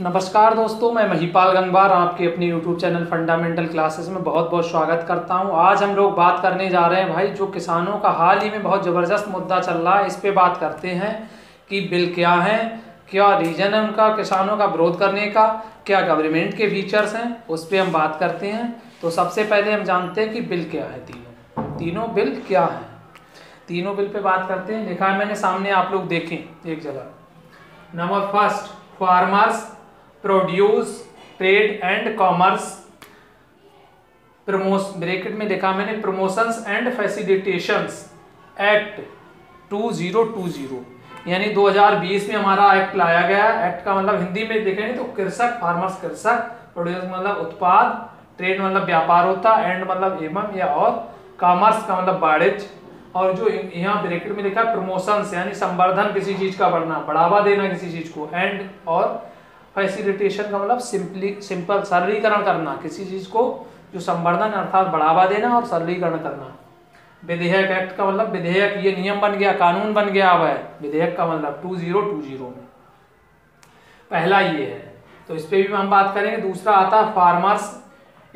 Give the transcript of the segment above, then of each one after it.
नमस्कार दोस्तों, मैं महिपाल गंगवार आपके अपनी YouTube चैनल फंडामेंटल क्लासेस में बहुत बहुत स्वागत करता हूं। आज हम लोग बात करने जा रहे हैं भाई, जो किसानों का हाल ही में बहुत ज़बरदस्त मुद्दा चल रहा है, इस पे बात करते हैं कि बिल क्या है, क्या रीज़न है उनका किसानों का विरोध करने का, क्या गवर्नमेंट के फीचर्स हैं, उस पर हम बात करते हैं। तो सबसे पहले हम जानते हैं कि बिल क्या है। तीनों बिल क्या है, तीनों बिल पे बात करते हैं। लिखा है मैंने सामने, आप लोग देखें एक जगह। Number first, farmers produce trade and commerce bracket में लिखा मैंने प्रमोशंस एंड फैसिलिटेशंस एक्ट 2020, यानी 2020 में हमारा एक्ट लाया गया। एक्ट का मतलब हिंदी में देखेंगे तो कृषक, फार्मर्स कृषक, प्रोड्यूस मतलब उत्पाद, ट्रेड मतलब व्यापार होता, एंड मतलब एवं या और, कॉमर्स का मतलब वाणिज्य, और जो यहाँ ब्रैकेट में लिखा है प्रमोशंस यानी संवर्धन, किसी चीज का बढ़ना, बढ़ावा देना किसी चीज को, एंड और फैसिलिटेशन का मतलब सिंपल सरलीकरण करना किसी चीज को, जो संवर्धन अर्थात बढ़ावा देना और सरलीकरण करना। विधेयक, एक्ट का मतलब विधेयक, ये नियम बन गया, कानून बन गया अब है विधेयक का मतलब 2020 में। पहला ये है, तो इस पे भी हम बात करेंगे। दूसरा आता है farmers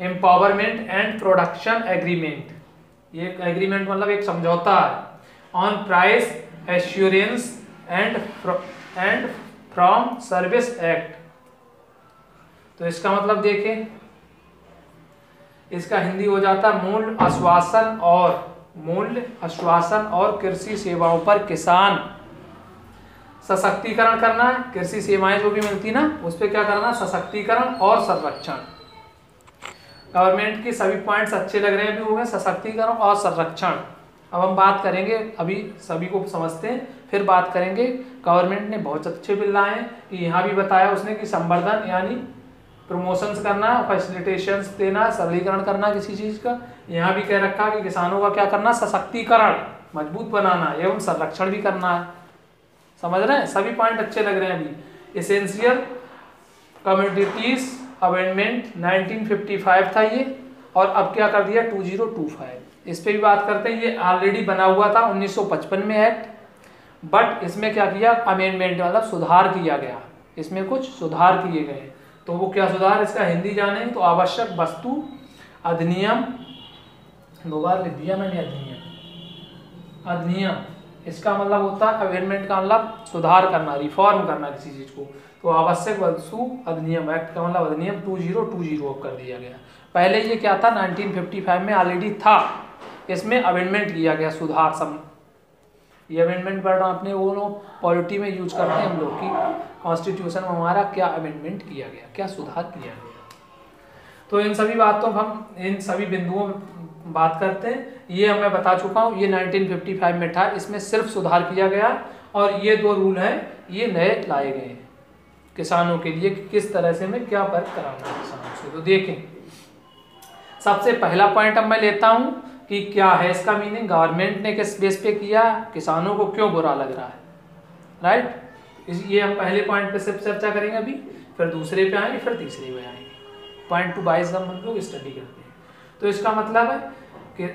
empowerment and production agreement. ये एग्रीमेंट मतलब एक समझौता है on price assurance and from service act. तो इसका मतलब देखें, इसका हिंदी हो जाता है मूल्य आश्वासन और कृषि सेवाओं पर किसान सशक्तिकरण करना है। कृषि सेवाएं जो भी मिलती ना, उस पर क्या करना, सशक्तिकरण और संरक्षण। गवर्नमेंट के सभी पॉइंट्स अच्छे लग रहे हैं, अभी हो गए सशक्तिकरण और संरक्षण। अब हम बात करेंगे, अभी सभी को समझते हैं, फिर बात करेंगे। गवर्नमेंट ने बहुत अच्छे बिल लाए हैं कि यहाँ भी बताया उसने कि संवर्धन यानी प्रमोशंस करना, फैसिलिटेशंस देना, सरलीकरण करना किसी चीज का। यहाँ भी कह रखा कि किसानों का क्या करना, सशक्तिकरण मजबूत बनाना एवं संरक्षण भी करना है। समझ रहे हैं, सभी पॉइंट अच्छे लग रहे हैं अभी। एसेंशियल कमोडिटीज अमेंडमेंट 1955 था ये, और अब क्या कर दिया 2025। इस पे भी बात करते हैं। ये ऑलरेडी बना हुआ था 1955 में एक्ट, बट इसमें क्या किया, अमेंडमेंट मतलब सुधार किया गया, इसमें कुछ सुधार किए गए। तो वो क्या सुधार, इसका हिंदी जाने तो आवश्यक वस्तु अधिनियम, दो बार लिख दिया मैंने अधिनियम। इसका मतलब होता है अमेंडमेंट का मतलब सुधार करना, रिफॉर्म करना किसी चीज को। तो आवश्यक वस्तु अधिनियम एक्ट का मतलब अधिनियम 2020 कर दिया गया। पहले ये क्या था, 1955 में ऑलरेडी था, इसमें अमेंडमेंट किया गया, सुधार सब। ये अमेंडमेंट वर्ड आपने वो लोग पॉलिटी में यूज करते हैं हम लोग की, कॉन्स्टिट्यूशन में हमारा क्या अमेंडमेंट किया गया, क्या सुधार किया गया। तो इन सभी बातों हम इन सभी बिंदुओं में बात करते हैं। ये मैं बता चुका हूँ, ये 1955 में था, इसमें सिर्फ सुधार किया गया, और ये दो रूल हैं ये नए लाए गए हैं किसानों के लिए कि किस तरह से मैं क्या वर्क कराना है किसानों से। तो देखें, सबसे पहला पॉइंट अब मैं लेता हूं कि क्या है इसका मीनिंग, गवर्नमेंट ने किस बेस पे किया, किसानों को क्यों बुरा लग रहा है, राइट। ये हम पहले पॉइंट पे सिर्फ चर्चा करेंगे अभी, फिर दूसरे पे आएंगे, फिर तीसरे पे आएंगे। पॉइंट टू वाइज हम लोग स्टडी करते हैं। तो इसका मतलब है कि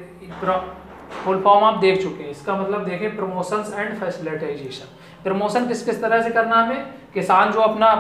फुल फॉर्म आप देख चुके हैं। इसका मतलब देखें, प्रमोशंस एंड फैसिलिटाइजेशन। प्रमोशन किस किस तरह से करना हमें, किसान जो अपना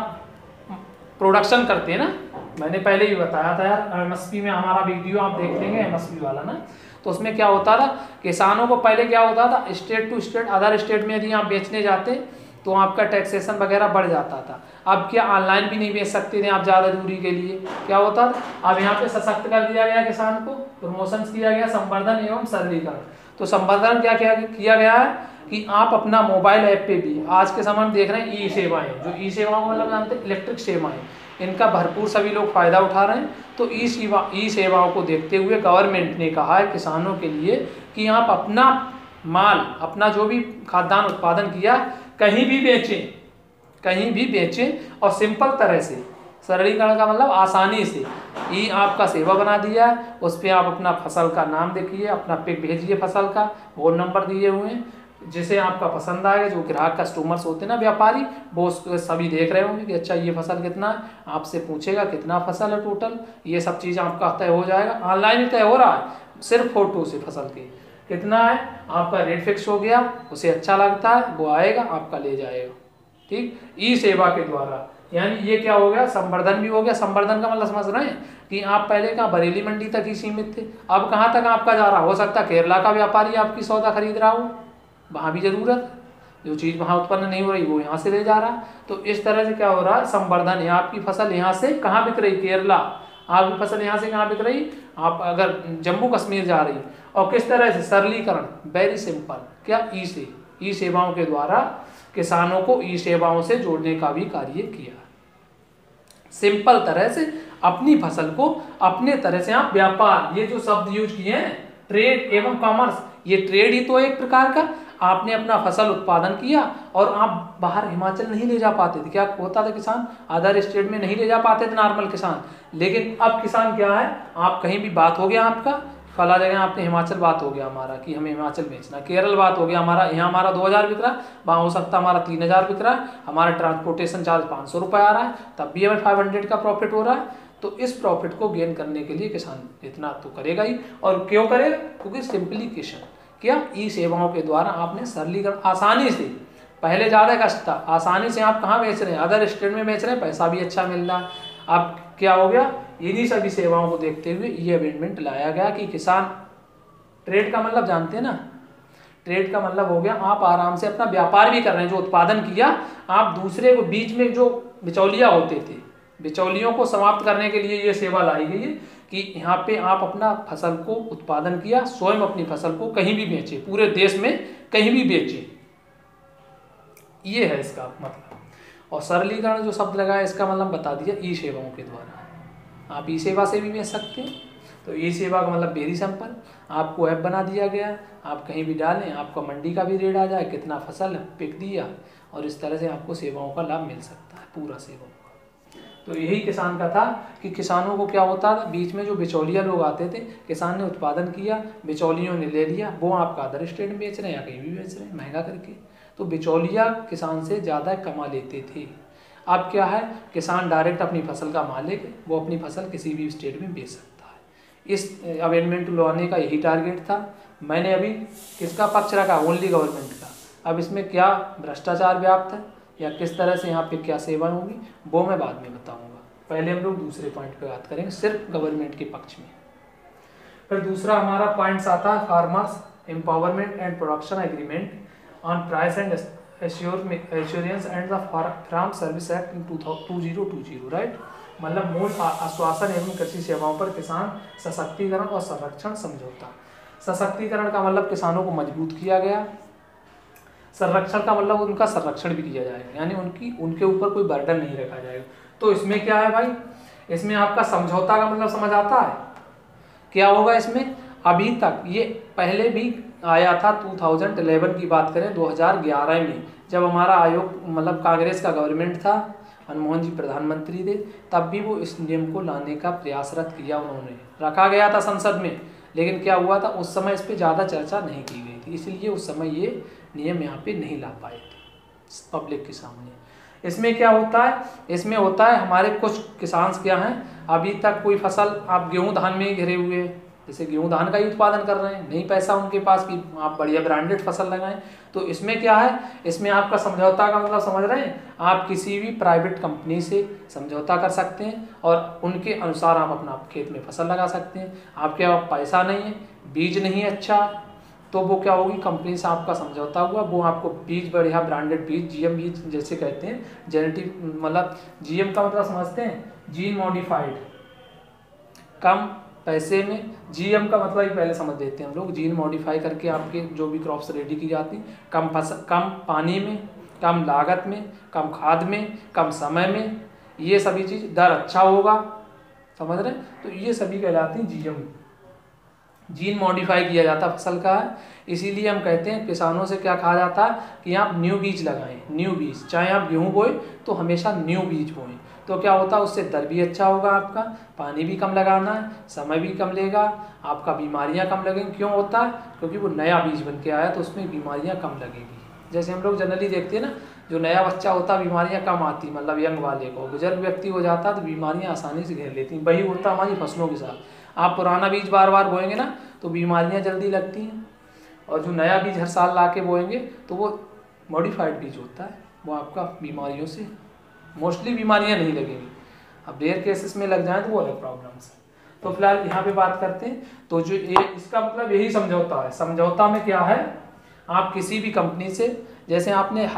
प्रोडक्शन करते हैं ना, मैंने पहले ही बताया था यार, एमएसपी में हमारा वीडियो आप देख लेंगे एमएसपी वाला ना, तो उसमें क्या होता था, किसानों को पहले क्या होता था, state to state, other state में यदि आप बेचने जाते तो आपका टैक्सेशन वगैरह बढ़ जाता था। अब क्या ऑनलाइन भी नहीं बेच सकते थे आप ज़्यादा दूरी के लिए, क्या होता था, अब यहाँ पे सशक्त कर दिया गया किसान को, प्रमोशन किया गया, संवर्धन एवं सरलीकरण। तो संवर्धन क्या किया गया है कि आप अपना मोबाइल ऐप पे भी, आज के समय में देख रहे हैं ई सेवाएं, जो ई सेवाओं का मतलब जानते हैं इलेक्ट्रिक सेवाएं, इनका भरपूर सभी लोग फायदा उठा रहे हैं। तो ई सेवाओं को देखते हुए गवर्नमेंट ने कहा है किसानों के लिए कि आप अपना माल, अपना जो भी खाद्यान्न उत्पादन किया कहीं भी बेचें और सिंपल तरह से, सरलीकरण का मतलब आसानी से, ई आपका सेवा बना दिया है, उस पर आप अपना फसल का नाम देखिए, अपना पिक भेजिए फसल का, फोन नंबर दिए हुए हैं, जिसे आपका पसंद आएगा, जो ग्राहक कस्टमर्स होते हैं ना, व्यापारी, वो सभी देख रहे होंगे कि अच्छा ये फसल कितना है, आपसे पूछेगा कितना फसल है टोटल, ये सब चीज़ आपका तय हो जाएगा। ऑनलाइन ही तय हो रहा है, सिर्फ फोटो से फसल के कितना है, आपका रेट फिक्स हो गया, उसे अच्छा लगता है वो आएगा आपका ले जाएगा, ठीक। ई सेवा के द्वारा यानी ये क्या हो गया, संवर्धन भी हो गया। संवर्धन का मतलब समझ रहे हैं कि आप पहले कहाँ बरेली मंडी तक ही सीमित थे, अब कहाँ तक आपका जा रहा। हो सकता है केरला का व्यापारी आपकी सौदा खरीद रहा हो, वहाँ भी जरूरत है, जो चीज़ वहाँ उत्पन्न नहीं हो रही वो यहाँ से ले जा रहा। तो इस तरह से क्या हो रहा है, संवर्धन है। आपकी फसल यहाँ से कहाँ बिक रही, केरला, आपकी फसल यहाँ से कहाँ बिक रही, आप अगर जम्मू कश्मीर जा रही। और किस तरह से, सरलीकरण, वेरी सिंपल, क्या ई सेवाओं के द्वारा किसानों को ई सेवाओं से जोड़ने का भी कार्य किया। सिंपल तरह से अपनी फसल को अपने तरह से आप व्यापार, ये जो शब्द यूज किए हैं ट्रेड एवं कॉमर्स, ये ट्रेड ही तो एक प्रकार का। आपने अपना फसल उत्पादन किया और आप बाहर हिमाचल नहीं ले जा पाते थे, क्या होता था, किसान अदर स्टेट में नहीं ले जा पाते थे नॉर्मल किसान। लेकिन अब किसान क्या है, आप कहीं भी बात हो गया आपका फला जगह, आपने हिमाचल बात हो गया हमारा कि हमें हिमाचल बेचना, केरल बात हो गया हमारा, यहाँ हमारा 2000 बिक रहा है, वहाँ हो सकता हमारा 3000 बिक रहा है, हमारा ट्रांसपोर्टेशन चार्ज 500 रुपये आ रहा है, तब भी हमें 500 का प्रॉफिट हो रहा है। तो इस प्रॉफिट को गेन करने के लिए किसान इतना तो करेगा ही। और क्यों करेगा, क्योंकि सिंप्लीकेशन, क्या ई सेवाओं के द्वारा आपने सरलीकरण, आसानी से, पहले ज़्यादा कष्ट था, आसानी से आप कहाँ बेच रहे हैं, अदर स्टेट में बेच रहे हैं, पैसा भी अच्छा मिल रहा है। अब क्या हो गया, इन्हीं सभी सेवाओं को देखते हुए ये अमेंडमेंट लाया गया कि किसान, ट्रेड का मतलब जानते हैं ना, ट्रेड का मतलब हो गया आप आराम से अपना व्यापार भी कर रहे हैं, जो उत्पादन किया आप दूसरे को, बीच में जो बिचौलिया होते थे, बिचौलियों को समाप्त करने के लिए ये सेवा लाई गई है कि यहाँ पे आप अपना फसल को उत्पादन किया, स्वयं अपनी फसल को कहीं भी बेचे, पूरे देश में कहीं भी बेचे, ये है इसका मतलब। और सरलीकरण जो शब्द लगा है इसका मतलब बता दिया, ई सेवाओं के द्वारा आप ई सेवा से भी बेच सकते हैं। तो ई सेवा का मतलब वेरी सिंपल, आपको ऐप बना दिया गया, आप कहीं भी डालें, आपका मंडी का भी रेट आ जाए, कितना फसल पिक दिया, और इस तरह से आपको सेवाओं का लाभ मिल सकता है, पूरा सेवाओं का। तो यही किसान का था कि किसानों को क्या होता था, बीच में जो बिचौलिया लोग आते थे, किसान ने उत्पादन किया, बिचौलियों ने ले लिया, वो आपका अदर स्टेट में बेच रहे हैं या कहीं भी बेच रहे हैं महंगा करके, तो बिचौलिया किसान से ज़्यादा कमा लेते थे। अब क्या है, किसान डायरेक्ट अपनी फसल का मालिक है, वो अपनी फसल किसी भी स्टेट में बेच सकता है। इस अमेंडमेंट लाने का यही टारगेट था। मैंने अभी किसका पक्ष रखा, ओनली गवर्नमेंट का। अब इसमें क्या भ्रष्टाचार व्याप्त है या किस तरह से यहाँ पे क्या सेवाएं होंगी वो मैं बाद में बताऊंगा। पहले हम लोग दूसरे पॉइंट पे बात करेंगे, सिर्फ गवर्नमेंट के पक्ष में। फिर दूसरा हमारा पॉइंट्स आता है farmers empowerment and production agreement on price and assurance and the farm service act in 2020, right. मतलब मूल आश्वासन एवं कृषि सेवाओं पर किसान सशक्तिकरण और संरक्षण समझौता। सशक्तिकरण का मतलब किसानों को मजबूत किया गया, संरक्षण का मतलब उनका संरक्षण भी किया जाएगा, यानी उनके ऊपर कोई बर्डन नहीं रखा जाएगा। तो इसमें क्या है भाई, इसमें आपका समझौता का मतलब समझ आता है, क्या होगा इसमें। अभी तक ये पहले भी आया था, 2011 की बात करें, 2011 में जब हमारा आयोग मतलब कांग्रेस का गवर्नमेंट था, मनमोहन जी प्रधानमंत्री थे, तब भी वो इस नियम को लाने का प्रयासरत किया, उन्होंने रखा गया था संसद में। लेकिन क्या हुआ था, उस समय इस पर ज़्यादा चर्चा नहीं की गई थी, इसलिए उस समय ये नियम यहाँ पे नहीं ला पाए थे पब्लिक के सामने। इसमें क्या होता है, इसमें होता है हमारे कुछ किसान क्या हैं, अभी तक कोई फसल, आप गेहूं धान में ही घिरे हुए हैं, जैसे गेहूं धान का ही उत्पादन कर रहे हैं, नहीं पैसा उनके पास कि आप बढ़िया ब्रांडेड फसल लगाएं। तो इसमें क्या है, इसमें आपका समझौता का मतलब समझ रहे हैं, आप किसी भी प्राइवेट कंपनी से समझौता कर सकते हैं और उनके अनुसार आप अपना खेत में फसल लगा सकते हैं। आपके पास पैसा नहीं है, बीज नहीं है अच्छा, तो वो क्या होगी, कंपनी से आपका समझौता हुआ, वो आपको बीज बढ़िया ब्रांडेड बीज, जीएम बीज जैसे कहते हैं, जेनेटिक मतलब जीएम का मतलब समझते हैं, जीन मॉडिफाइड, कम पैसे में, जीएम का मतलब ही पहले समझ लेते हैं हम लोग, जीन मॉडिफाई करके आपके जो भी क्रॉप्स रेडी की जाती, कम पानी में, कम लागत में, कम खाद में, कम समय में, ये सभी चीज़, दर अच्छा होगा, समझ रहे हैं। तो ये सभी कहलाती हैं जीएम, जीन मॉडिफाई किया जाता फसल का है। इसीलिए हम कहते हैं किसानों से क्या कहा जाता है कि आप न्यू बीज लगाएं, न्यू बीज, चाहे आप गेहूँ बोए तो हमेशा न्यू बीज बोएं। तो क्या होता है, उससे दर भी अच्छा होगा, आपका पानी भी कम लगाना है, समय भी कम लेगा, आपका बीमारियां कम लगेंगी। क्यों होता है, क्योंकि वो नया बीज बन के आया तो उसमें बीमारियां कम लगेगी। जैसे हम लोग जनरली देखते हैं ना, जो नया बच्चा होता है बीमारियां कम आती, मतलब यंग वाले को, बुजुर्ग व्यक्ति हो जाता है तो बीमारियां आसानी से घेर लेती हैं। वही होता है हमारी फसलों के साथ, आप पुराना बीज बार बार बोएंगे ना तो बीमारियां जल्दी लगती हैं, और जो नया बीज हर साल ला के बोएंगे तो वो मॉडिफाइड बीज होता है, वो आपका बीमारियों से मोस्टली बीमारियां नहीं लगेंगी। अब रेयर केसेस में लग जाए तो वो अलग प्रॉब्लम्स है। तो फिलहाल यहाँ पे बात करते हैं। तो जो ये इसका मतलब यही समझौता है। समझौता में क्या है, आप किसी भी कंपनी से, जैसे आपने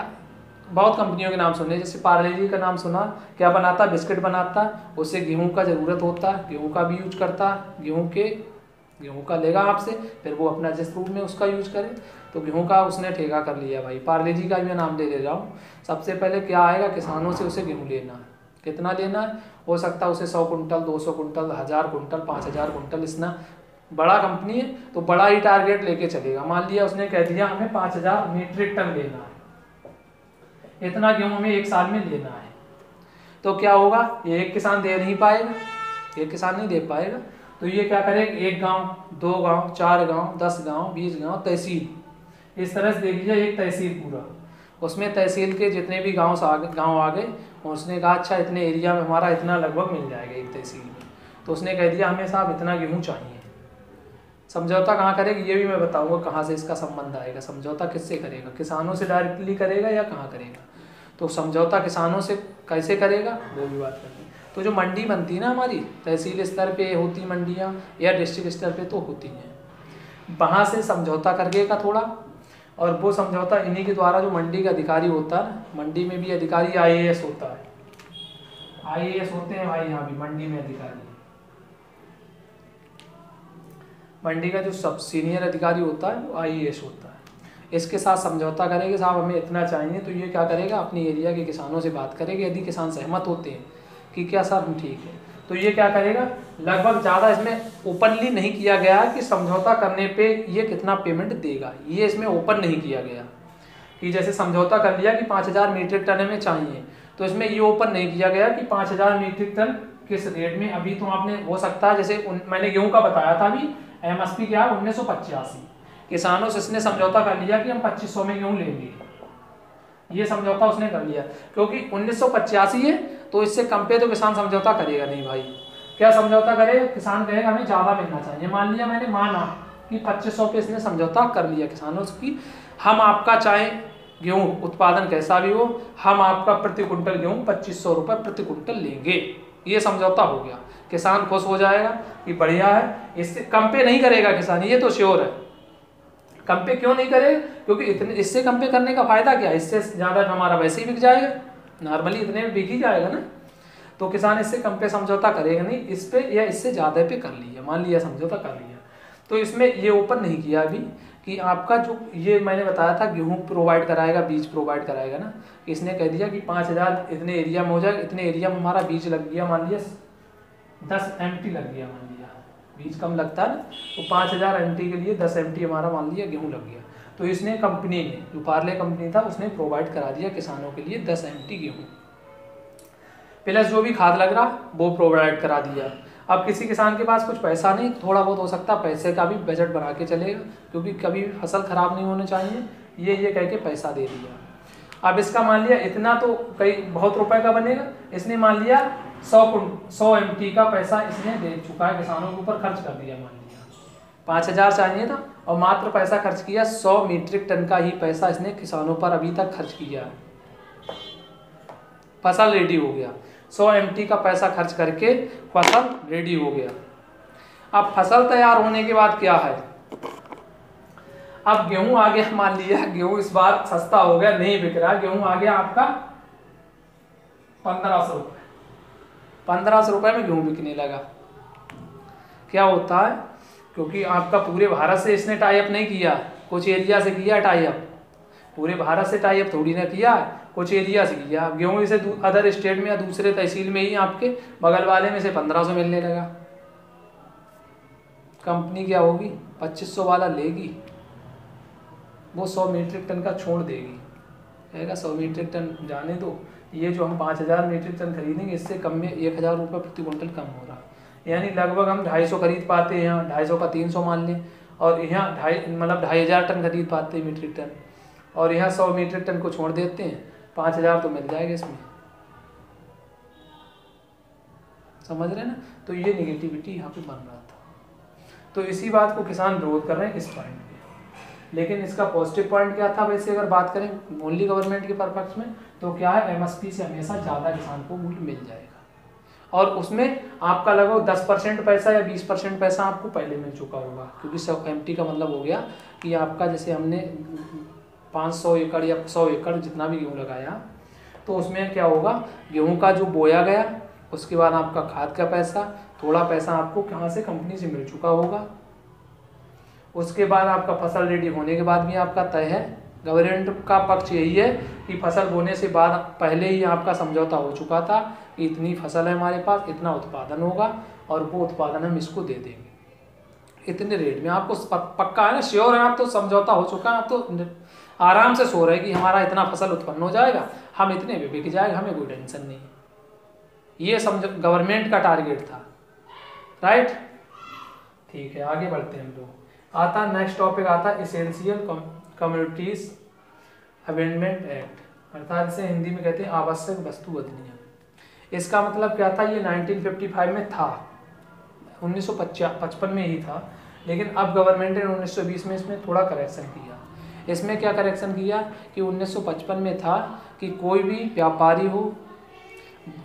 बहुत कंपनियों के नाम सुने, जैसे पार्ले जी का नाम सुना, क्या बनाता, बिस्किट बनाता, उससे गेहूं का ज़रूरत होता है, गेहूं का भी यूज करता, गेहूं का लेगा आपसे, फिर वो अपना जिस रूप में उसका यूज करे। तो गेहूं का उसने ठेका कर लिया भाई। पार्ले जी का भी मैं नाम ले रहा हूँ। सबसे पहले क्या आएगा, किसानों से उसे गेहूं लेना है। कितना लेना है, हो सकता है उसे 100 कुंटल, 200 कुंटल, 1000 कुंटल, 5000 कुंटल। इतना बड़ा कंपनी है तो बड़ा ही टारगेट लेके चलेगा। मान लिया उसने कह दिया हमें 5000 मीट्रिक टन लेना है, इतना गेहूं हमें एक साल में लेना है। तो क्या होगा, ये एक किसान दे नहीं पाएगा, एक किसान नहीं दे पाएगा। तो ये क्या करेगा, एक गांव, 2 गांव, 4 गांव, 10 गांव, 20 गांव, तहसील, इस तरह से देख लीजिए एक तहसील पूरा। उसमें तहसील के जितने भी गांव आ गए, उसने कहा अच्छा इतने एरिया में हमारा इतना लगभग मिल जाएगा एक तहसील में। तो उसने कह दिया हमें साहब इतना गेहूँ चाहिए। समझौता कहाँ करेगा ये भी मैं बताऊंगा कहाँ से इसका संबंध आएगा। समझौता किससे करेगा, किसानों से डायरेक्टली करेगा या कहाँ करेगा। तो समझौता किसानों से कैसे करेगा वो भी बात करते हैं। तो जो मंडी बनती है ना हमारी, तहसील स्तर पे होती मंडियाँ या डिस्ट्रिक्ट स्तर पे तो होती हैं, वहाँ से समझौता करेगा थोड़ा। और वो समझौता इन्हीं के द्वारा, जो मंडी का अधिकारी होता है, मंडी में भी अधिकारी IAS होता है, IAS होते हैं भाई यहाँ भी मंडी में अधिकारी। मंडी का जो सब सीनियर अधिकारी होता है वो IAS होता है। इसके साथ समझौता करेंगे, साहब हमें इतना चाहिए। तो ये क्या करेगा, अपनी एरिया के किसानों से बात करेंगे। यदि किसान सहमत होते हैं कि क्या सर हम ठीक है, तो ये क्या करेगा, लगभग ज़्यादा इसमें ओपनली नहीं किया गया कि समझौता करने पे ये कितना पेमेंट देगा। ये इसमें ओपन नहीं किया गया कि जैसे समझौता कर लिया कि 5000 मीट्रिक टन में चाहिए, तो इसमें ये ओपन नहीं किया गया कि 5000 मीट्रिक टन किस रेट में। अभी तो आपने हो सकता है जैसे मैंने गेहूँ का बताया था अभी, MSP क्या है 1985, किसानों से इसने समझौता कर लिया कि हम 2500 में गेहूँ लेंगे। ये समझौता उसने कर लिया क्योंकि 1985 है, तो इससे कम पे तो किसान समझौता करेगा नहीं भाई। क्या समझौता करेगा, किसान कहेगा हमें ज़्यादा मिलना चाहिए। मान लिया मैंने माना कि 2500 पे इसने समझौता कर लिया किसानों की, हम आपका चाहे गेहूँ उत्पादन कैसा भी हो, हम आपका प्रति कुंटल गेहूँ 2500 रुपये प्रति कुंटल लेंगे। ये समझौता हो गया, किसान खुश हो जाएगा कि बढ़िया है। इससे कम पे नहीं करेगा किसान, ये तो श्योर है। कम पे क्यों नहीं करेगा, क्योंकि इतने इससे कम पे करने का फायदा क्या है, इससे ज़्यादा हमारा वैसे ही बिक जाएगा, नॉर्मली इतने में बिक ही जाएगा ना। तो किसान इससे कम पे समझौता करेगा नहीं, इस पे या इससे ज़्यादा पे कर लिया, मान लिया समझौता कर लिया। तो इसमें ये ओपन नहीं किया अभी कि आपका जो ये मैंने बताया था गेहूँ प्रोवाइड कराएगा, बीज प्रोवाइड कराएगा ना, इसने कह दिया कि 5000 इतने एरिया में हो जाए, इतने एरिया में हमारा बीज लग गया, मान लिया 10 MT लग गया, मान लिया बीज कम लगता है ना, तो 5000 MT के लिए 10 MT हमारा मान लिया गेहूँ लग गया। तो इसने कंपनी ने, जो पार्ले कंपनी था, उसने प्रोवाइड करा दिया किसानों के लिए 10 MT गेहूँ, प्लस जो भी खाद लग रहा वो प्रोवाइड करा दिया। अब किसी किसान के पास कुछ पैसा नहीं, थोड़ा बहुत हो सकता है पैसे का भी बजट बना के चलेगा, क्योंकि कभी भी फसल खराब नहीं होनी चाहिए, ये कह के पैसा दे दिया। अब इसका मान लिया इतना तो कई बहुत रुपए का बनेगा, इसने मान लिया 100 MT का पैसा इसने दे चुका है, किसानों के ऊपर खर्च कर दिया। मान लिया 5000 चाहिए था और मात्र पैसा खर्च किया 100 मीट्रिक टन का ही पैसा इसने किसानों पर अभी तक खर्च किया। फसल रेडी हो गया, 100 MT का पैसा खर्च करके फसल रेडी हो गया। अब फसल तैयार होने के बाद क्या है, अब गेहूं आ गया, मान लिया गेहूं इस बार सस्ता हो गया, नहीं बिक रहा, गेहूं आ गया आपका 1500 रुपये। 1500 रुपये में गेहूं बिकने लगा। क्या होता है, क्योंकि आपका पूरे भारत से इसने टाई अप नहीं किया, कुछ एरिया से किया टाई अप, पूरे भारत से टाई अप थोड़ी ना किया, कुछ एरिया से किया। गेहूं इसे अदर स्टेट में या दूसरे तहसील में ही आपके बगल वाले में से 1500 मिलने लगा। कंपनी क्या होगी, 2500 वाला लेगी, वो 100 मीट्रिक टन का छोड़ देगी, कहेगा 100 मीट्रिक टन जाने दो, ये जो हम 5000 मीट्रिक टन खरीदेंगे इससे कम में 1000 रुपये प्रति क्विंटल कम हो रहा, यानी लगभग हम 250 खरीद पाते हैं, यहाँ 250 का 300 मान लें, और यहाँ 2500 टन खरीद पाते हैं मीट्रिक टन, और यहाँ 100 मीट्रिक टन को छोड़ देते हैं, 5000 तो मिल जाएगा इसमें, समझ रहे हैं ना। तो ये निगेटिविटी यहाँ पे बन रहा था, तो इसी बात को किसान विरोध कर रहे हैं इस पॉइंट पे। लेकिन इसका पॉजिटिव पॉइंट क्या था वैसे अगर बात करें ओनली गवर्नमेंट के पर्पस में, तो क्या है एमएसपी से हमेशा ज़्यादा किसान को मूल्य मिल जाएगा और उसमें आपका लगभग 10% पैसा या 20% पैसा आपको पहले मिल चुका होगा, क्योंकि 100 MT का मतलब हो गया कि आपका जैसे हमने 500 एकड़ या 100 एकड़ जितना भी गेहूँ लगाया, तो उसमें क्या होगा, गेहूँ का जो बोया गया उसके बाद आपका खाद का पैसा, थोड़ा पैसा आपको कहाँ से कंपनी से मिल चुका होगा। उसके बाद आपका फसल रेडी होने के बाद भी आपका तय है। गवर्नमेंट का पक्ष यही है कि फसल बोने से बाद पहले ही आपका समझौता हो चुका था कि इतनी फसल है हमारे पास, इतना उत्पादन होगा और वो उत्पादन हम इसको दे देंगे इतने रेट में। आपको पक्का है ना, श्योर है आप, तो समझौता हो चुका है, आप तो आराम से सो रहे कि हमारा इतना फसल उत्पन्न हो जाएगा, हम इतने में बिक जाएगा, हमें कोई टेंशन नहीं। ये समझ गवर्नमेंट का टारगेट था, राइट। ठीक है, आगे बढ़ते हैं हम लोग। आता नेक्स्ट टॉपिक आता एसेंशियल कम्युनिटीज अमेंडमेंट एक्ट, अर्थात इसे हिंदी में कहते हैं आवश्यक वस्तु अधिनियम। इसका मतलब क्या था, ये 1955 में था, 1955 में ही था, लेकिन अब गवर्नमेंट ने 1920 में इसमें थोड़ा करेक्शन किया। इसमें क्या करेक्शन किया कि 1955 में था कि कोई भी व्यापारी हो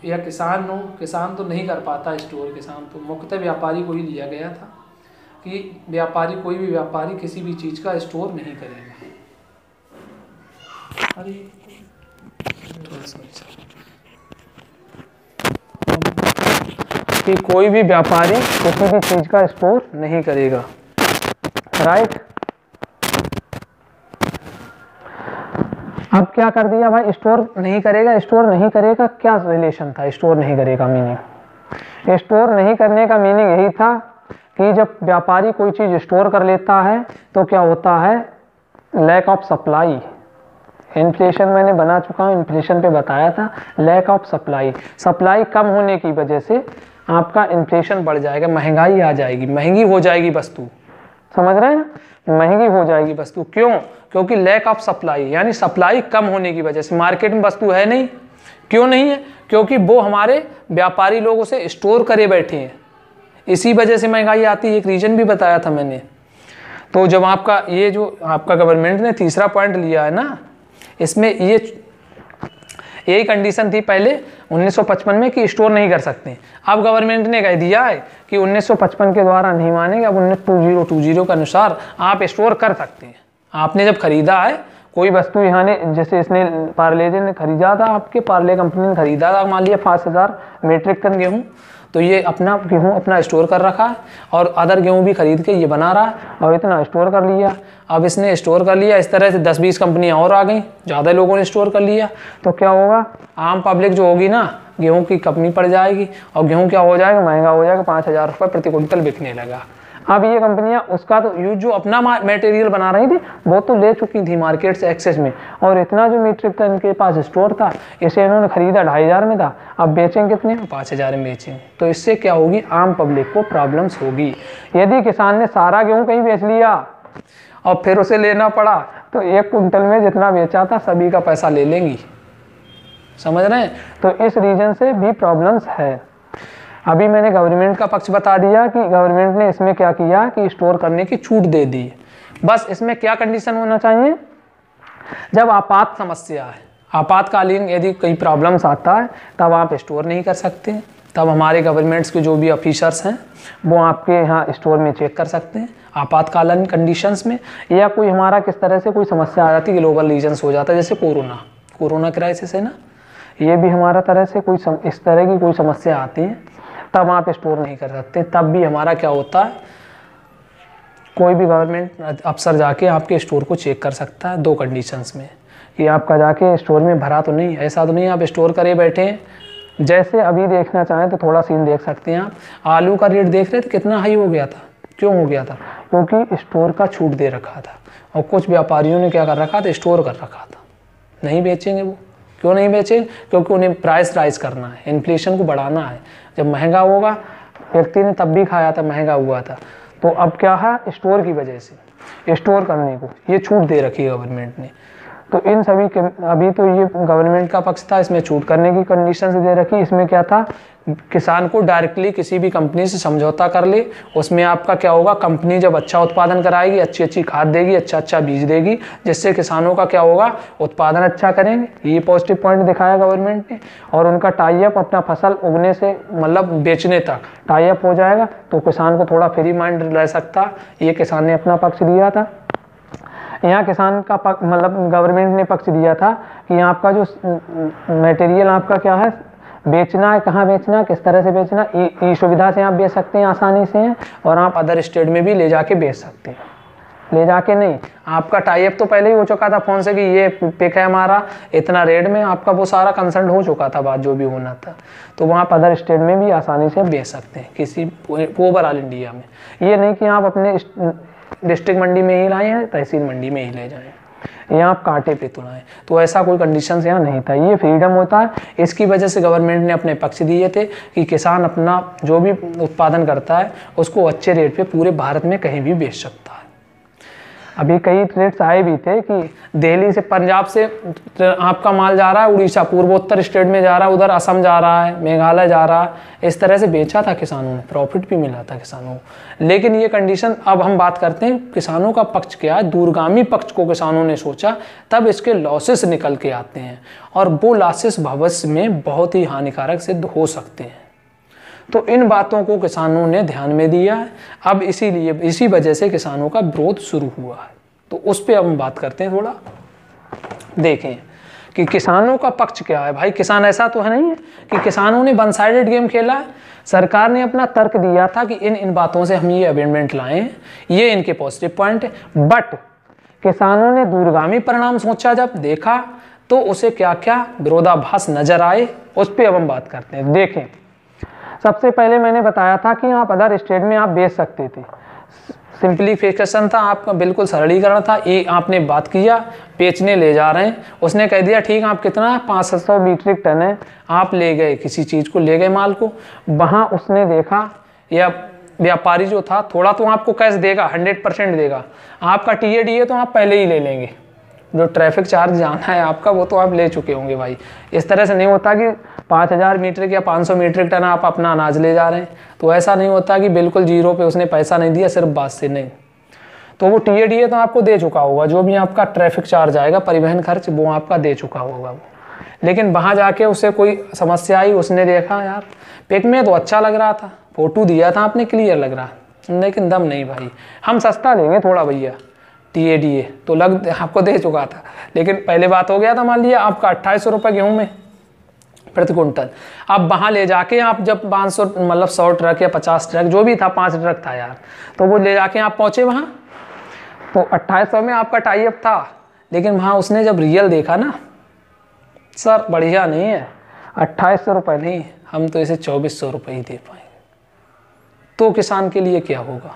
या किसान हो, किसान तो नहीं कर पाता स्टोर, किसान तो मुख्यतः व्यापारी को ही लिया गया था कि व्यापारी, कोई भी व्यापारी किसी भी चीज़ का स्टोर नहीं करेगा। अरे कि कोई भी व्यापारी किसी भी चीज़ का स्टोर नहीं करेगा, राइट। अब क्या कर दिया भाई, स्टोर नहीं करेगा। स्टोर नहीं करेगा क्या रिलेशन था, स्टोर नहीं करेगा मीनिंग, स्टोर नहीं करने का मीनिंग यही था कि जब व्यापारी कोई चीज़ स्टोर कर लेता है तो क्या होता है, लैक ऑफ सप्लाई। इन्फ्लेशन मैंने बना चुका हूँ, इन्फ्लेशन पे बताया था, लैक ऑफ सप्लाई, सप्लाई कम होने की वजह से आपका इन्फ्लेशन बढ़ जाएगा, महंगाई आ जाएगी, महंगी हो जाएगी वस्तु, समझ रहे हैं, महंगी हो जाएगी वस्तु। क्यों? क्योंकि लैक ऑफ सप्लाई, यानी सप्लाई कम होने की वजह से मार्केट में वस्तु है नहीं। क्यों नहीं है? क्योंकि वो हमारे व्यापारी लोग उसे स्टोर करे बैठे हैं, इसी वजह से महंगाई आती है। एक रीजन भी बताया था मैंने। तो जब आपका ये जो आपका गवर्नमेंट ने तीसरा पॉइंट लिया है ना, इसमें ये यही कंडीशन थी पहले 1955 में कि स्टोर नहीं कर सकते। अब गवर्नमेंट ने कह दिया है कि 1955 के द्वारा नहीं मानेंगे, अब 1920 के अनुसार आप स्टोर कर सकते हैं। आपने जब खरीदा है कोई वस्तु, यहाँ ने जैसे इसने पार्ले ने खरीदा था, आपके पार्ले कंपनी ने खरीदा था मान लिया 5000 मीट्रिक टन गेहूँ, तो ये अपना गेहूँ अपना स्टोर कर रखा है और अदर गेहूँ भी खरीद के ये बना रहा है और इतना स्टोर कर लिया। अब इसने स्टोर कर लिया, इस तरह से 10-20 कंपनियाँ और आ गई, ज़्यादा लोगों ने स्टोर कर लिया, तो क्या होगा, आम पब्लिक जो होगी ना, गेहूँ की कमी पड़ जाएगी और गेहूँ क्या हो जाएगा, महंगा हो जाएगा, 5000 रुपये प्रति क्विंटल बिकने लगा। अब ये कंपनियां उसका तो यूज जो अपना मटेरियल बना रही थी वो तो ले चुकी थी मार्केट से एक्सेस में, और इतना जो मीट्रिक टन इनके पास स्टोर था इसे इन्होंने खरीदा 2500 में था, अब बेचेंगे कितने में, 5000 में बेचेंगे। तो इससे क्या होगी, आम पब्लिक को प्रॉब्लम्स होगी। यदि किसान ने सारा गेहूँ कहीं बेच लिया और फिर उसे लेना पड़ा तो 1 कुंटल में जितना बेचा था सभी का पैसा ले लेंगी, समझ रहे हैं। तो इस रीजन से भी प्रॉब्लम्स है। अभी मैंने गवर्नमेंट का पक्ष बता दिया कि गवर्नमेंट ने इसमें क्या किया कि स्टोर करने की छूट दे दी। बस इसमें क्या कंडीशन होना चाहिए, जब आपात समस्या है, आपातकालीन यदि कोई प्रॉब्लम्स आता है तब आप स्टोर नहीं कर सकते, तब हमारे गवर्नमेंट्स के जो भी ऑफिसर्स हैं वो आपके यहाँ स्टोर में चेक कर सकते हैं आपातकालीन कंडीशंस में। या कोई हमारा किस तरह से कोई समस्या आ जाती है, ग्लोबल रीजन्स हो जाता है, जैसे कोरोना क्राइसिस है ना, ये भी हमारा तरह से कोई इस तरह की कोई समस्या आती है, तब आप स्टोर नहीं कर सकते। तब भी हमारा क्या होता है, कोई भी गवर्नमेंट अफसर जाके आपके स्टोर को चेक कर सकता है 2 कंडीशंस में, कि आपका जाके स्टोर में भरा तो नहीं, ऐसा तो नहीं आप स्टोर करे बैठे हैं। जैसे अभी देखना चाहें तो थोड़ा सीन देख सकते हैं आप, आलू का रेट देख रहे थे कितना हाई हो गया था, क्यों हो गया था, क्योंकि स्टोर का छूट दे रखा था और कुछ व्यापारियों ने क्या कर रखा था, स्टोर कर रखा था, नहीं बेचेंगे वो। क्यों नहीं बेचेंगे, क्योंकि उन्हें प्राइस राइज करना है, इन्फ्लेशन को बढ़ाना है। जब महंगा होगा, व्यक्ति ने तब भी खाया था, महंगा हुआ था, तो अब क्या है, स्टोर की वजह से स्टोर करने को ये छूट दे रखी है गवर्नमेंट ने। तो इन सभी के अभी तो ये गवर्नमेंट का पक्ष था, इसमें छूट करने की कंडीशन दे रखी। इसमें क्या था किसान को डायरेक्टली किसी भी कंपनी से समझौता कर ले, उसमें आपका क्या होगा, कंपनी जब अच्छा उत्पादन कराएगी, अच्छी अच्छी खाद देगी, अच्छा अच्छा बीज देगी, जिससे किसानों का क्या होगा, उत्पादन अच्छा करेंगे। ये पॉजिटिव पॉइंट दिखाया गवर्नमेंट ने। और उनका टाई अप अपना फसल उगने से मतलब बेचने तक टाई अप हो जाएगा, तो किसान को थोड़ा फ्री माइंड रह सकता। ये किसान ने अपना पक्ष दिया था। यहाँ किसान का मतलब गवर्नमेंट ने पक्ष दिया था कि आपका जो मटेरियल आपका क्या है, बेचना है, कहाँ बेचना, किस तरह से बेचना, ई सुविधा से आप बेच सकते हैं आसानी से हैं, और आप अदर स्टेट में भी ले जाके बेच सकते हैं। ले जाके नहीं, आपका टाई अप तो पहले ही हो चुका था फ़ोन से कि ये पिक है हमारा इतना रेट में, आपका वो सारा कंसल्ट हो चुका था, बात जो भी होना था। तो वहाँ आप अदर स्टेट में भी आसानी से बेच सकते हैं, किसी ओवरऑल इंडिया में। ये नहीं कि आप अपने डिस्ट्रिक्ट मंडी में ही लाए हैं, तहसील मंडी में ही ले जाएँ, या आप कांटे पे तुलाएं। तो ऐसा कोई कंडीशन यहाँ नहीं था, ये फ्रीडम होता है। इसकी वजह से गवर्नमेंट ने अपने पक्ष दिए थे कि किसान अपना जो भी उत्पादन करता है उसको अच्छे रेट पे पूरे भारत में कहीं भी बेच सकता है। अभी कई रेट्स आए भी थे कि दिल्ली से, पंजाब से आपका माल जा रहा है उड़ीसा, पूर्वोत्तर स्टेट में जा रहा है, उधर असम जा रहा है, मेघालय जा रहा है, इस तरह से बेचा था किसानों ने, प्रॉफिट भी मिला था किसानों को। लेकिन ये कंडीशन, अब हम बात करते हैं किसानों का पक्ष क्या है, दूरगामी पक्ष को किसानों ने सोचा, तब इसके लॉसेस निकल के आते हैं, और वो लॉसेस भविष्य में बहुत ही हानिकारक सिद्ध हो सकते हैं। तो इन बातों को किसानों ने ध्यान में दिया है। अब इसीलिए इसी वजह से किसानों का विरोध शुरू हुआ है। तो उस पर हम बात करते हैं थोड़ा। देखें कि किसानों का पक्ष क्या है। भाई किसान ऐसा तो है नहीं है कि किसानों ने वन साइडेड गेम खेला है। सरकार ने अपना तर्क दिया था कि इन बातों से हम ये अमेंडमेंट लाए हैं, ये इनके पॉजिटिव पॉइंट है। बट किसानों ने दूरगामी परिणाम सोचा, जब देखा तो उसे क्या क्या विरोधाभास नजर आए, उस पर अब हम बात करते हैं। देखें, सबसे पहले मैंने बताया था कि आप अदर स्टेट में आप बेच सकते थे, सिंप्लीफिकेशन था आपका, बिल्कुल सरलीकरण था। ये आपने बात किया, बेचने ले जा रहे हैं, उसने कह दिया ठीक है, आप कितना 500 मीट्रिक टन है, आप ले गए, किसी चीज़ को ले गए माल को। वहाँ उसने देखा, या व्यापारी जो था, थोड़ा तो आपको कैश देगा, 100% देगा, आपका TADA तो आप पहले ही ले लेंगे, जो ट्रैफिक चार्ज जाना है आपका वो तो आप ले चुके होंगे। भाई इस तरह से नहीं होता कि 5000 मीट्रिक या 500 मीट्रिक टन आप अपना अनाज ले जा रहे हैं, तो ऐसा नहीं होता कि बिल्कुल जीरो पे उसने पैसा नहीं दिया सिर्फ बात से, नहीं। तो वो TADA तो आपको दे चुका होगा, जो भी आपका ट्रैफिक चार्ज आएगा, परिवहन खर्च, वो आपका दे चुका होगा वो। लेकिन वहाँ जाके उससे कोई समस्या आई, उसने देखा यार पिक में तो अच्छा लग रहा था, फोटो दिया था आपने, क्लियर लग रहा, लेकिन दम नहीं भाई, हम सस्ता देंगे थोड़ा भैया, TADA तो लग आपको दे चुका था। लेकिन पहले बात हो गया था, मान लिया आपका 2800 रुपये गेहूँ में प्रति कुंटल। अब वहाँ ले जाके आप जब 500 मतलब 100 ट्रक या 50 ट्रक जो भी था, 5 ट्रक था यार, तो वो ले जाके आप पहुँचे वहाँ, तो 2800 में आपका टाई अप था। लेकिन वहाँ उसने जब रियल देखा ना, सर बढ़िया नहीं है, 2800 रुपये नहीं, हम तो इसे 2400 रुपये ही दे पाएंगे। तो किसान के लिए क्या होगा?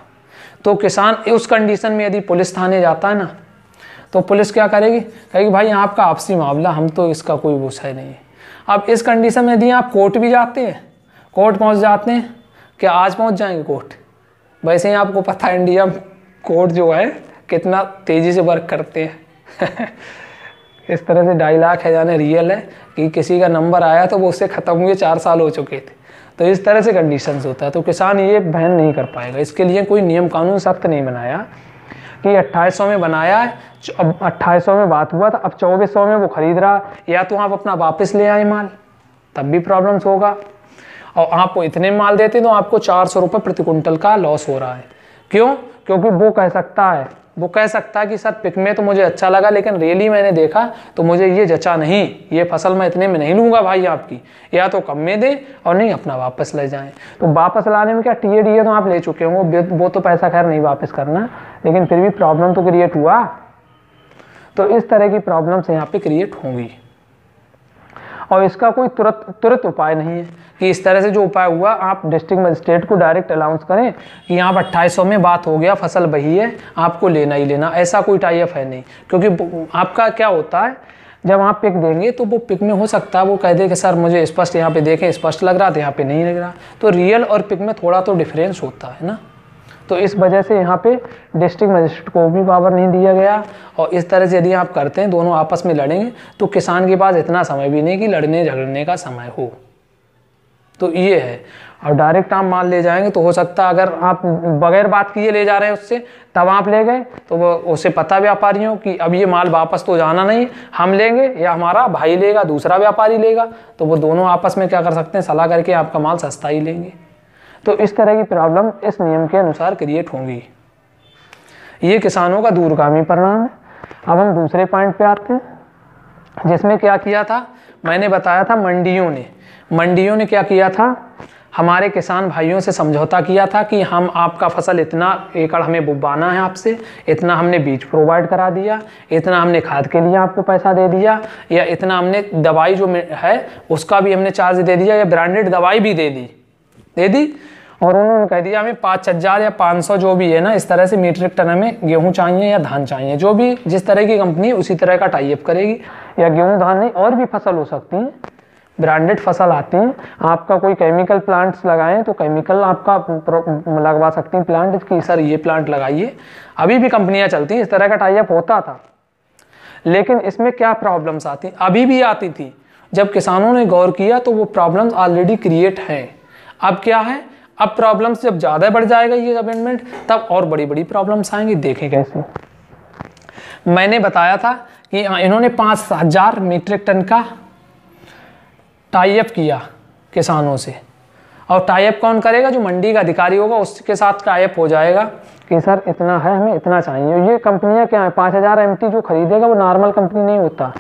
तो किसान उस कंडीशन में यदि पुलिस थाने जाता है ना, तो पुलिस क्या करेगी, कहेगी भाई आपका आपसी मामला, हम तो इसका कोई विषय नहीं है। अब इस कंडीशन में यदि आप कोर्ट भी जाते हैं, कोर्ट पहुंच जाते हैं, क्या आज पहुंच जाएंगे कोर्ट? वैसे ही आपको पता है इंडिया कोर्ट जो है कितना तेज़ी से वर्क करते हैं इस तरह से 2.5 लाख है, जाने रियल है कि किसी का नंबर आया तो वो उससे ख़त्म हुए 4 साल हो चुके थे। तो इस तरह से कंडीशंस होता है। तो किसान ये बहन नहीं कर पाएगा, इसके लिए कोई नियम कानून सख्त नहीं बनाया कि 2800 में बनाया है, अब 2800 में बात हुआ था, अब 2400 में वो खरीद रहा, या तो आप अपना वापस ले आए माल, तब भी प्रॉब्लम्स होगा। और आपको इतने माल देते तो आपको 400 रुपये प्रति कुंटल का लॉस हो रहा है। क्यों? क्योंकि वो कह सकता है कि सर पिक में तो मुझे अच्छा लगा, लेकिन रियली मैंने देखा तो मुझे ये जचा नहीं, ये फसल मैं इतने में नहीं लूँगा भाई आपकी, या तो कम में दे और नहीं अपना वापस ले जाएं। तो वापस लाने में क्या TADA तो आप ले चुके होंगे, वो तो पैसा खैर नहीं वापस करना, लेकिन फिर भी प्रॉब्लम तो क्रिएट हुआ। तो इस तरह की प्रॉब्लम्स यहाँ पे क्रिएट होंगी, और इसका कोई तुरंत उपाय नहीं है कि इस तरह से जो उपाय हुआ, आप डिस्ट्रिक्ट मजिस्ट्रेट को डायरेक्ट अनाउंस करें कि यहाँ पर 2800 में बात हो गया, फसल वही है, आपको लेना ही लेना, ऐसा कोई टाई अप है नहीं। क्योंकि आपका क्या होता है, जब आप पिक देंगे तो वो पिक में हो सकता है वो कह दे कि सर मुझे स्पष्ट यहाँ पे देखें, स्पष्ट लग रहा था, यहाँ पे नहीं लग रहा। तो रियल और पिक में थोड़ा तो डिफरेंस होता है ना। तो इस वजह से यहाँ पे डिस्ट्रिक्ट मजिस्ट्रेट को भी पावर नहीं दिया गया। और इस तरह से यदि आप करते हैं, दोनों आपस में लड़ेंगे, तो किसान के पास इतना समय भी नहीं कि लड़ने झगड़ने का समय हो। तो ये है। और डायरेक्ट आप माल ले जाएंगे तो हो सकता है अगर आप बगैर बात किए ले जा रहे हैं उससे, तब आप ले गए तो वो उसे पता व्यापारियों कि अब ये माल वापस तो जाना नहीं, हम लेंगे या हमारा भाई लेगा, दूसरा व्यापारी लेगा, तो वो दोनों आपस में क्या कर सकते हैं, सलाह करके आपका माल सस्ता ही लेंगे। तो इस तरह की प्रॉब्लम इस नियम के अनुसार क्रिएट होंगी। ये किसानों का दूरगामी परिणाम है। अब हम दूसरे पॉइंट पे आते हैं, जिसमें क्या किया था, मैंने बताया था मंडियों ने क्या किया था, हमारे किसान भाइयों से समझौता किया था कि हम आपका फसल इतना एकड़ हमें बुवाना है आपसे, इतना हमने बीज प्रोवाइड करा दिया, इतना हमने खाद के लिए आपको पैसा दे दिया, या इतना हमने दवाई जो है उसका भी हमने चार्ज दे दिया, या ब्रांडेड दवाई भी दे दी। और उन्होंने कह दिया हमें 5000 या 500 जो भी है ना, इस तरह से मीट्रिक टन हमें गेहूँ चाहिए या धान चाहिए, जो भी जिस तरह की कंपनी उसी तरह का टाई अप करेगी, या गेहूँ धान नहीं और भी फसल हो सकती है, ब्रांडेड फसल आती हैं। आपका कोई केमिकल प्लांट्स लगाएं तो केमिकल आपका लगवा सकती हैं प्लांट कि सर ये प्लांट लगाइए, अभी भी कंपनियां चलती हैं, इस तरह का टाई अप होता था। लेकिन इसमें क्या प्रॉब्लम्स आती, अभी भी आती थी, जब किसानों ने गौर किया तो वो प्रॉब्लम्स ऑलरेडी क्रिएट हैं। अब क्या है, अब प्रॉब्लम्स जब ज़्यादा बढ़ जाएगा ये अमेंडमेंट, तब और बड़ी बड़ी प्रॉब्लम्स आएंगी। देखें कैसे, मैंने बताया था कि इन्होंने 5000 मीट्रिक टन का टाई अप किया किसानों से, और टाई अप कौन करेगा, जो मंडी का अधिकारी होगा उसके साथ टाई अप हो जाएगा कि सर इतना है, हमें इतना चाहिए। ये कंपनियां क्या है, 5000 MT जो खरीदेगा वो नॉर्मल कंपनी नहीं होता,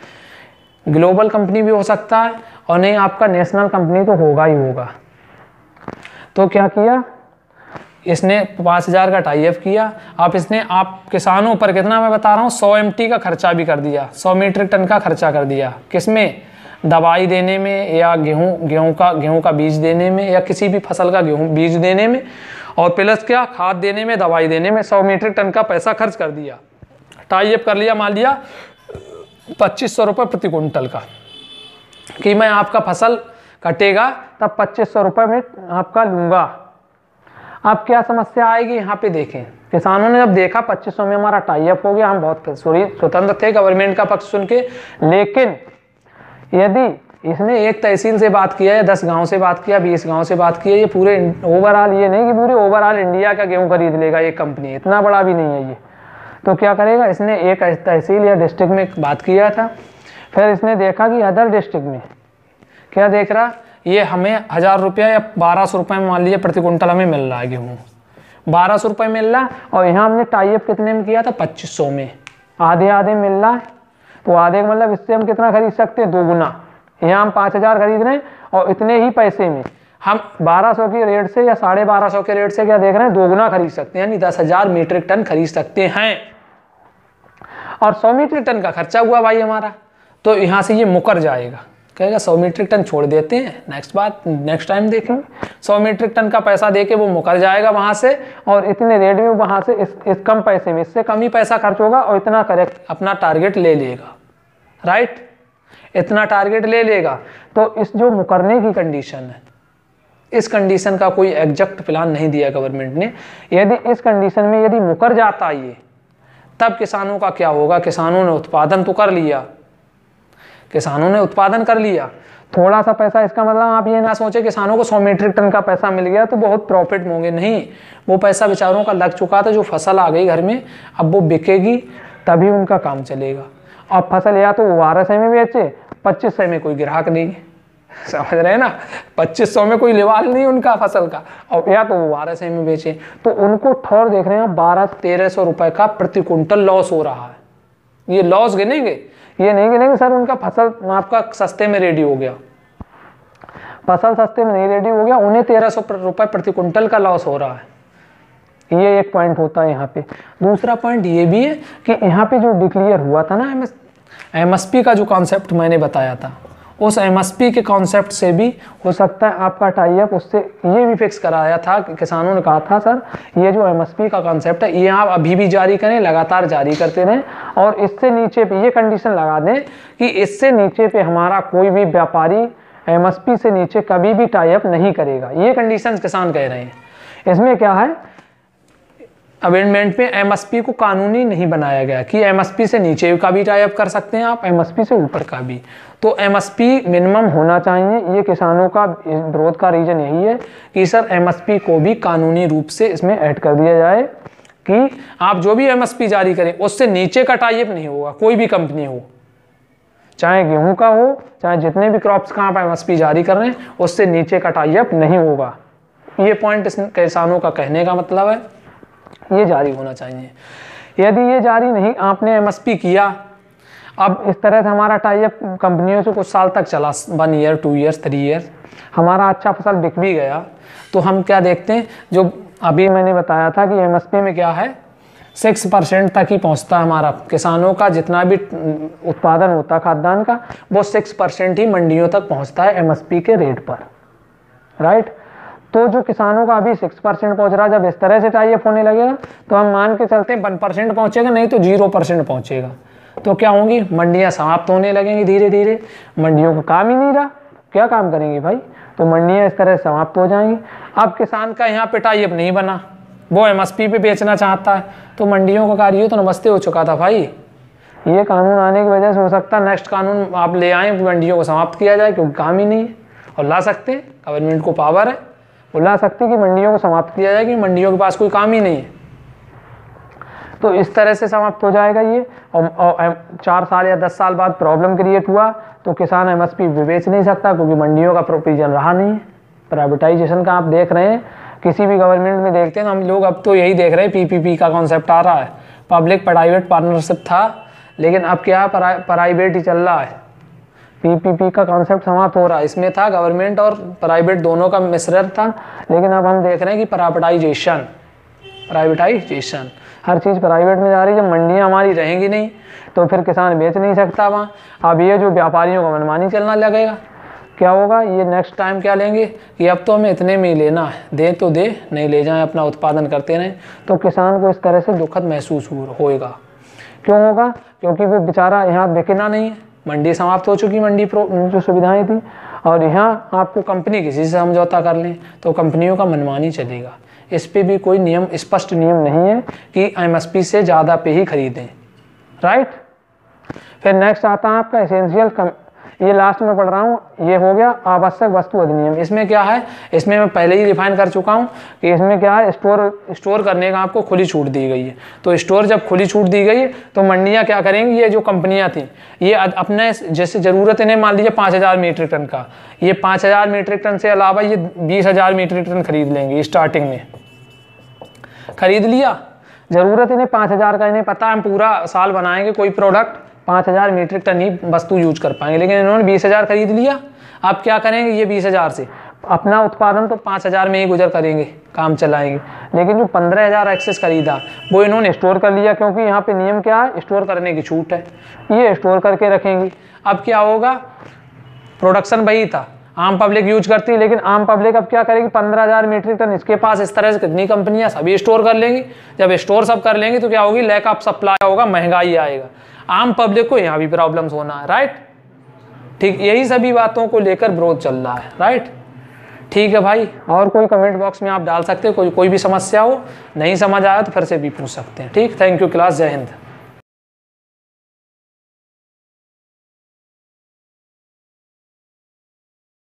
ग्लोबल कंपनी भी हो सकता है, और नहीं आपका नेशनल कंपनी तो होगा ही होगा। तो क्या किया इसने, 5000 का टाई अप किया। अब इसने आप किसानों पर कितना, मैं बता रहा हूँ, 100 MT का खर्चा भी कर दिया, 100 मीट्रिक टन का खर्चा कर दिया, किसमें, दवाई देने में, या गेहूं का बीज देने में, या किसी भी फसल का गेहूं बीज देने में, और प्लस क्या, खाद देने में, दवाई देने में 100 मीट्रिक टन का पैसा खर्च कर दिया, टाई अप कर लिया, मान लिया 2500 रुपये प्रति क्विंटल का, कि मैं आपका फसल कटेगा तब 2500 रुपये में आपका लूँगा। अब क्या समस्या आएगी यहाँ पे, देखें किसानों ने जब देखा 2500 में हमारा टाई अप हो गया, हम बहुत स्वतंत्र थे गवर्नमेंट का पक्ष सुन के, लेकिन यदि इसने एक तहसील से बात किया, या 10 गांव से बात किया, 20 गांव से बात किया, ये पूरे ओवरऑल, ये नहीं कि पूरे ओवरऑल इंडिया का गेहूं खरीद लेगा ये कंपनी, इतना बड़ा भी नहीं है ये, तो क्या करेगा, इसने एक तहसील या डिस्ट्रिक्ट में बात किया था, फिर इसने देखा कि अदर डिस्ट्रिक्ट में क्या देख रहा, ये हमें 1000 रुपया या 1200 रुपये में मान लीजिए प्रति क्विंटल हमें मिल रहा है गेहूँ, 1200 रुपये मिल रहा, और यहाँ हमने टाई अप कितने में किया था, 2500 में, आधे मिल रहा है, तो आधे का मतलब इससे हम कितना खरीद सकते हैं, 2 गुना। यहाँ हम 5000 खरीद रहे हैं और इतने ही पैसे में हम 1200 के रेट से या 1250 के रेट से क्या देख रहे हैं, 2 गुना खरीद सकते हैं, यानी 10,000 मीट्रिक टन खरीद सकते हैं, और 100 मीट्रिक टन का खर्चा हुआ भाई हमारा, तो यहाँ से ये मुकर जाएगा, कहेगा 100 मीट्रिक टन छोड़ देते हैं, नेक्स्ट टाइम देखेंगे, 100 मीट्रिक टन का पैसा दे के वो मुकर जाएगा वहाँ से, और इतने रेट में वहाँ से इस कम पैसे में, इससे कम ही पैसा खर्च होगा, और इतना करेक्ट अपना टारगेट ले लेगा, राइट, इतना टारगेट ले लेगा। तो इस जो मुकरने की कंडीशन है, इस कंडीशन का कोई एग्जैक्ट प्लान नहीं दिया गवर्नमेंट ने, यदि इस कंडीशन में यदि मुकर जाता ये, तब किसानों का क्या होगा, किसानों ने उत्पादन तो कर लिया, थोड़ा सा पैसा, इसका मतलब आप ये ना सोचे किसानों को 100 मीट्रिक टन का पैसा मिल गया तो बहुत प्रॉफिट होंगे, नहीं, वो पैसा बेचारों का लग चुका था, जो फसल आ गई घर में, अब वो बिकेगी तभी उनका काम चलेगा। अब फसल या तो 1200 में बेचे, 2500 में कोई ग्राहक नहीं, समझ रहे हैं ना, 2500 में कोई लेवाल नहीं उनका फसल का, और या तो वो 1200 में बेचे, तो उनको ठोर देख रहे हैं 1200-1300 रुपये का प्रति क्विंटल लॉस हो रहा है। ये लॉस गिनेंगे, ये नहीं गिनेंगे सर उनका फसल आपका सस्ते में रेडी हो गया, फसल सस्ते में नहीं रेडी हो गया, उन्हें 1300 रुपये प्रति क्विंटल का लॉस हो रहा है। ये एक पॉइंट होता है यहाँ पे। दूसरा पॉइंट ये भी है कि यहाँ पे जो डिक्लेयर हुआ था ना MSP का जो कॉन्सेप्ट मैंने बताया था, उस MSP के कॉन्सेप्ट से भी हो सकता है आपका टाई अप, उससे ये भी फिक्स कराया था, किसानों ने कहा था सर ये जो MSP का कॉन्सेप्ट है ये आप अभी भी जारी करें, लगातार जारी करते रहें, और इससे नीचे पे ये कंडीशन लगा दें कि इससे नीचे पे हमारा कोई भी व्यापारी MSP से नीचे कभी भी टाई अप नहीं करेगा। ये कंडीशन किसान कह रहे हैं। इसमें क्या है, अमेंडमेंट में एमएसपी को कानूनी नहीं बनाया गया कि एमएसपी से नीचे का भी टाई अप कर सकते हैं आप, एमएसपी से ऊपर का भी। तो एमएसपी मिनिमम होना चाहिए। ये किसानों का विरोध का रीजन यही है कि सर एमएसपी को भी कानूनी रूप से इसमें ऐड कर दिया जाए कि आप जो भी एमएसपी जारी करें उससे नीचे का टाई अप नहीं होगा। कोई भी कंपनी हो, चाहे गेहूं का हो, चाहे जितने भी क्रॉप्स का आप एमएसपी जारी कर रहे हैं, उससे नीचे का टाई अप नहीं होगा। ये पॉइंट किसानों का कहने का मतलब है, ये जारी होना चाहिए। यदि ये जारी नहीं, आपने एमएसपी किया, अब इस तरह से हमारा टाई अप कंपनियों से कुछ साल तक चला, 1 ईयर 2 ईयर्स 3 ईयर्स, हमारा अच्छा फसल बिक भी गया, तो हम क्या देखते हैं, जो अभी मैंने बताया था कि एमएसपी में क्या है 6% तक ही पहुंचता है हमारा किसानों का जितना भी उत्पादन होता है खाद्यान्न का, वो 6% ही मंडियों तक पहुंचता है एमएसपी के रेट पर, राइट। तो जो किसानों का अभी 6% पहुंच रहा है, जब इस तरह से टाई अप होने लगेगा तो हम मान के चलते हैं 1% पहुंचेगा, नहीं तो 0% पहुंचेगा। तो क्या होंगी, मंडियां समाप्त होने लगेंगी धीरे धीरे। मंडियों का काम ही नहीं रहा, क्या काम करेंगी भाई, तो मंडियां इस तरह से समाप्त हो जाएंगी। अब किसान का यहाँ पे टाई अप नहीं बना, वो एमएसपी पे बेचना चाहता है, तो मंडियों का कार्य तो नमस्ते हो चुका था भाई। ये कानून आने की वजह से हो सकता है नेक्स्ट कानून आप ले आए, मंडियों को समाप्त किया जाए, क्योंकि काम ही नहीं है। और ला सकते हैं, गवर्नमेंट को पावर है, वो ला सकते हैं कि मंडियों को समाप्त किया जाए, कि मंडियों के पास कोई काम ही नहीं है। तो इस तरह से समाप्त हो जाएगा ये। और 4 साल या 10 साल बाद प्रॉब्लम क्रिएट हुआ तो किसान एमएसपी बेच नहीं सकता, क्योंकि मंडियों का प्रोविजन रहा नहीं है। प्राइवेटाइजेशन का आप देख रहे हैं, किसी भी गवर्नमेंट में देखते हैं हम लोग, अब तो यही देख रहे हैं, पीपीपी का कॉन्सेप्ट आ रहा है, पब्लिक प्राइवेट पार्टनरशिप था, लेकिन अब क्या प्राइवेट ही चल रहा है। पीपीपी का कॉन्सेप्ट समाप्त हो रहा है, इसमें था गवर्नमेंट और प्राइवेट दोनों का मिश्रण था, लेकिन अब हम देख रहे हैं कि प्राइवेटाइजेशन हर चीज़ प्राइवेट में जा रही है। जब मंडियाँ हमारी रहेंगी नहीं तो फिर किसान बेच नहीं सकता वहाँ। अब ये जो व्यापारियों का मनमानी चलना लगेगा, क्या होगा, ये नेक्स्ट टाइम क्या लेंगे कि अब तो हमें इतने में ही लेना है, दे तो दे, नहीं ले जाएं, अपना उत्पादन करते रहें। तो किसान को इस तरह से दुखद महसूस होएगा। क्यों होगा, क्योंकि वो बेचारा यहाँ बिकना नहीं है, मंडी समाप्त हो चुकी, मंडी जो सुविधाएं थी, और यहाँ आपको कंपनी किसी से समझौता कर लें तो कंपनियों का मनमानी चलेगा। इस पे भी कोई नियम, स्पष्ट नियम नहीं है कि एमएसपी से ज़्यादा पे ही खरीदें, राइट। फिर नेक्स्ट आता है आपका एसेंशियल, ये लास्ट में पढ़ रहा हूँ, ये हो गया आवश्यक वस्तु अधिनियम। इसमें क्या है, इसमें मैं पहले ही डिफाइन कर चुका हूँ कि इसमें क्या है, स्टोर करने का आपको खुली छूट दी गई है। तो स्टोर जब खुली छूट दी गई है तो मंडियाँ क्या करेंगी, ये जो कंपनियाँ थी ये अपने जैसे ज़रूरत इन्हें मान लीजिए 5000 मीट्रिक टन का, ये 5000 मीट्रिक टन से अलावा ये 20,000 मीट्रिक टन खरीद लेंगे। स्टार्टिंग में खरीद लिया, ज़रूरत इन्हें 5000 का, इन्हें पता है हम पूरा साल बनाएंगे कोई प्रोडक्ट, 5000 मीट्रिक टन ही वस्तु यूज कर पाएंगे, लेकिन इन्होंने 20,000 खरीद लिया। अब क्या करेंगे, ये 20,000 से अपना उत्पादन तो 5,000 में ही गुजर करेंगे, काम चलाएंगे, लेकिन जो 15,000 एक्सेस खरीदा वो इन्होंने स्टोर कर लिया, क्योंकि यहाँ पे नियम क्या है, स्टोर करने की छूट है, ये स्टोर करके रखेंगे। अब क्या होगा, प्रोडक्शन वही था, आम पब्लिक यूज करती है, लेकिन आम पब्लिक अब क्या करेगी, 15,000 मीट्रिक टन इसके पास, इस तरह से कितनी कंपनियां सभी स्टोर कर लेंगी। जब स्टोर सब कर लेंगी तो क्या होगी, लैक ऑफ सप्लाई होगा, महंगाई आएगा, आम पब्लिक को यहाँ भी प्रॉब्लम्स होना है, राइट। ठीक, यही सभी बातों को लेकर विरोध चल रहा है, राइट। ठीक है भाई, और कोई कमेंट बॉक्स में आप डाल सकते हो, कोई भी समस्या हो, नहीं समझ आया तो फिर से भी पूछ सकते हैं। ठीक, थैंक यू क्लास, जय हिंद।